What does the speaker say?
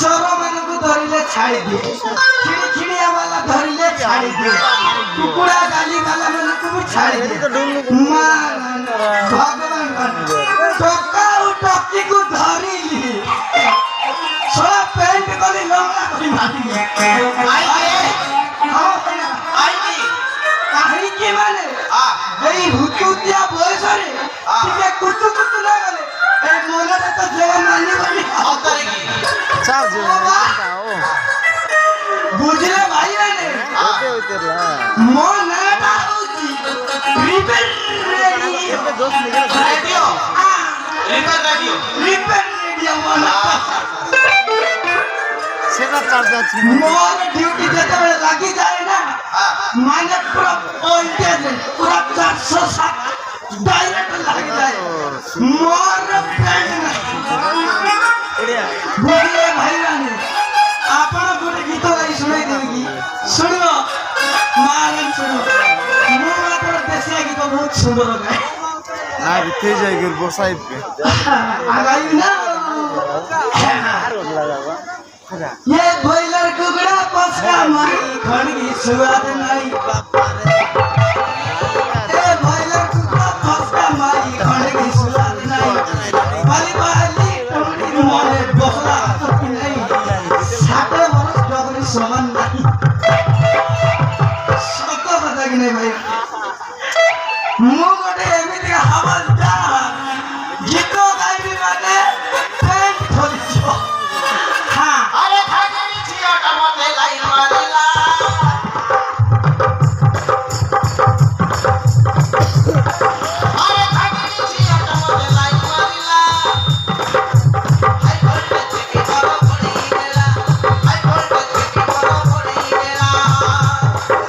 चोर मन को धरिले छाड़ी दिए खिड़ी खिड़िया वाला धरिले छाड़ी दिए कुकुड़ा गाली वाला मन को भी छाड़ी दिए भगवान टका टकी को धरिली सोला पेंट कली लंगड़ा कली माटी आई की माने এই হুতুতিয়া বয়সরে টিকে কুতু কুতু লাগালে এই মনটা তো জবা মানি বলি আউতারে কি চার্জ বুঝলে ভাই মানে ওতে ওতে লা মনটা হউছি রিপেয়ার রেডিও দোস্ত নিগা রেডিও রিপেয়ার রেডিও মনটা সেটা চার্জ আছে মোর ডিউটি যেতে বেলা লাগি যায় না মানে পুরো ভোল্টেজ পুরো 407 ডাইরেক্ট লাগি যায় মোর ফ্রেন্ড নাই বলিए भाई रानी आपन गोटे गीत गाई सुनाई देबी की सुनो मारन सुनो मो आपन देसिया गीत बहुत सुंदर गाए ना बिते जाई गिर बसाई पे आगाई ना ये बॉयलर कुकड़ा पसका माई खड़गी सुआद नहीं ये बॉयलर कुकड़ा पसका माई खड़गी सुआद नहीं बाली बाली टोड़ी मोले बसला तो नहीं